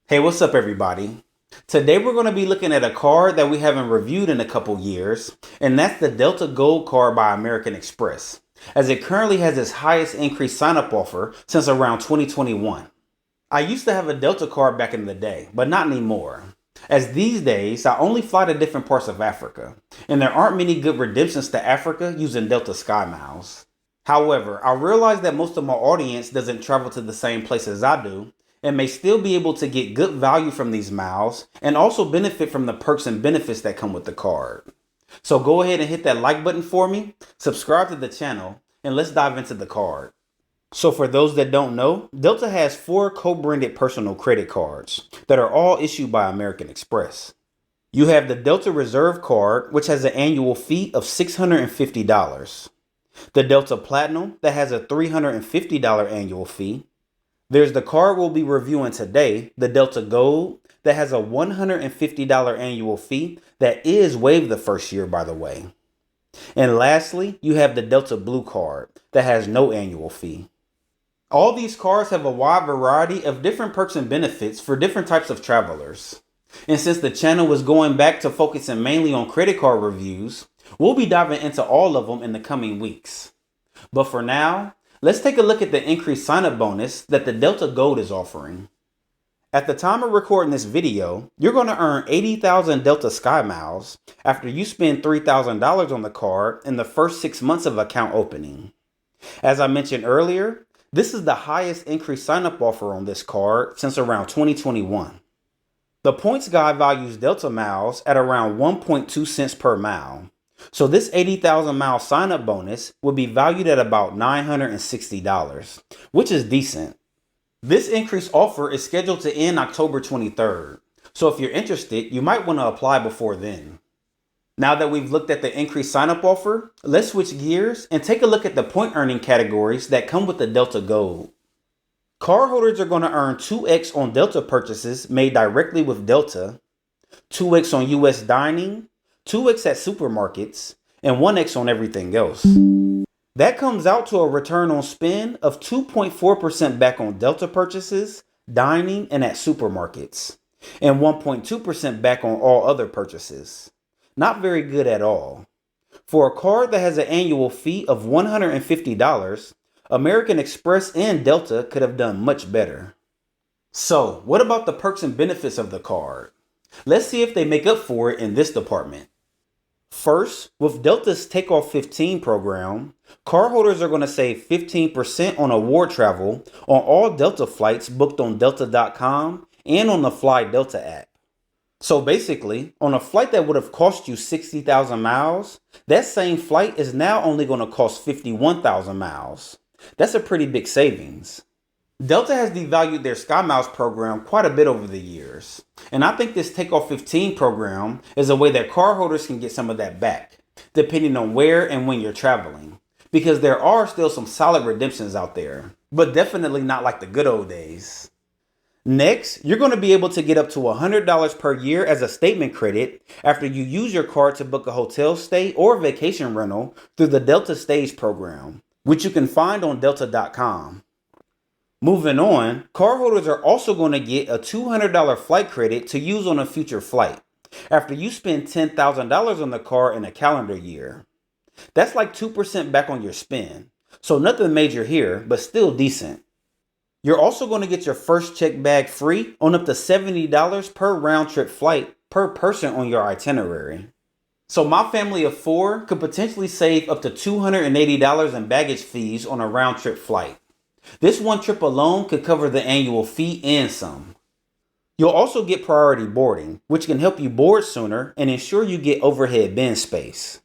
Hey, what's up, everybody? Today we're going to be looking at a card that we haven't reviewed in a couple years, and that's the Delta Gold Card by American Express, as it currently has its highest increased sign-up offer since around 2021. I used to have a Delta card back in the day, but not anymore, as these days I only fly to different parts of Africa, and there aren't many good redemptions to Africa using Delta Skymiles. However, I realize that most of my audience doesn't travel to the same places I do, and may still be able to get good value from these miles and also benefit from the perks and benefits that come with the card. So go ahead and hit that like button for me, subscribe to the channel, and let's dive into the card. So for those that don't know, Delta has 4 co-branded personal credit cards that are all issued by American Express. You have the Delta Reserve card, which has an annual fee of $650. The Delta Platinum that has a $350 annual fee. There's the card we'll be reviewing today, the Delta Gold, that has a $150 annual fee that is waived the first year, by the way. And lastly, you have the Delta Blue card that has no annual fee. All these cards have a wide variety of different perks and benefits for different types of travelers. And since the channel is going back to focusing mainly on credit card reviews, we'll be diving into all of them in the coming weeks. But for now, let's take a look at the increased sign-up bonus that the Delta Gold is offering. At the time of recording this video, you're going to earn 80,000 Delta Skymiles after you spend $3,000 on the card in the first 6 months of account opening. As I mentioned earlier, this is the highest increased sign-up offer on this card since around 2021. The points guide values Delta miles at around 1.2 cents per mile. So this 80,000 mile sign-up bonus would be valued at about $960, which is decent. This increased offer is scheduled to end October 23rd. So if you're interested, you might want to apply before then. Now that we've looked at the increased sign-up offer, let's switch gears and take a look at the point earning categories that come with the Delta Gold. Cardholders are going to earn 2x on Delta purchases made directly with Delta, 2x on US dining, 2x at supermarkets, and 1x on everything else. That comes out to a return on spend of 2.4% back on Delta purchases, dining, and at supermarkets, and 1.2% back on all other purchases. Not very good at all. For a card that has an annual fee of $150, American Express and Delta could have done much better. So, what about the perks and benefits of the card? Let's see if they make up for it in this department. First, with Delta's Takeoff 15 program, cardholders are going to save 15% on award travel on all Delta flights booked on Delta.com and on the Fly Delta app. So basically, on a flight that would have cost you 60,000 miles, that same flight is now only going to cost 51,000 miles. That's a pretty big savings. Delta has devalued their SkyMiles program quite a bit over the years, and I think this Takeoff 15 program is a way that cardholders can get some of that back, depending on where and when you're traveling, because there are still some solid redemptions out there, but definitely not like the good old days. Next, you're going to be able to get up to $100 per year as a statement credit after you use your card to book a hotel stay or vacation rental through the Delta Stage program, which you can find on Delta.com. Moving on, cardholders are also going to get a $200 flight credit to use on a future flight after you spend $10,000 on the card in a calendar year. That's like 2% back on your spend, so nothing major here, but still decent. You're also going to get your first check bag free on up to $70 per round trip flight per person on your itinerary. So my family of 4 could potentially save up to $280 in baggage fees on a round trip flight. This one trip alone could cover the annual fee and some. You'll also get priority boarding, which can help you board sooner and ensure you get overhead bin space.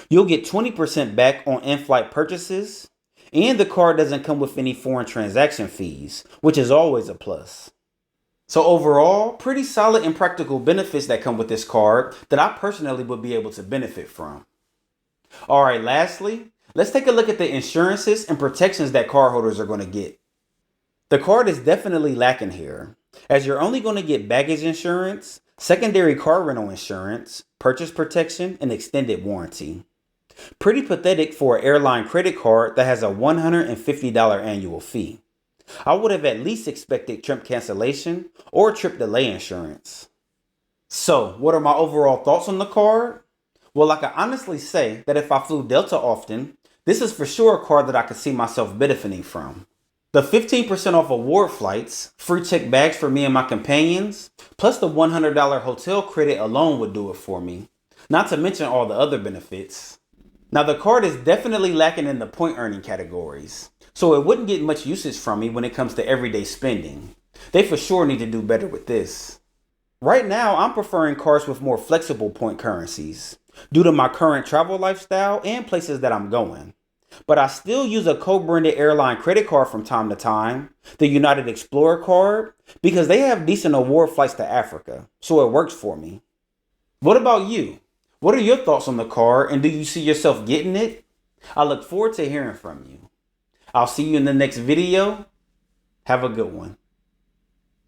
You'll get 20% back on in-flight purchases, and the card doesn't come with any foreign transaction fees, which is always a plus. So overall, pretty solid and practical benefits that come with this card that I personally would be able to benefit from. Alright, lastly, let's take a look at the insurances and protections that cardholders are going to get. The card is definitely lacking here, as you're only going to get baggage insurance, secondary car rental insurance, purchase protection, and extended warranty. Pretty pathetic for an airline credit card that has a $150 annual fee. I would have at least expected trip cancellation or trip delay insurance. So, what are my overall thoughts on the card? Well, I can honestly say that if I flew Delta often, this is for sure a card that I could see myself benefiting from. The 15% off award flights, free checked bags for me and my companions, plus the $100 hotel credit alone would do it for me. Not to mention all the other benefits. Now the card is definitely lacking in the point earning categories, so it wouldn't get much usage from me when it comes to everyday spending. They for sure need to do better with this. Right now, I'm preferring cards with more flexible point currencies, due to my current travel lifestyle and places that I'm going. But I still use a co-branded airline credit card from time to time, the United Explorer card, because they have decent award flights to Africa, so it works for me. What about you? What are your thoughts on the card, and do you see yourself getting it? I look forward to hearing from you. I'll see you in the next video. Have a good one.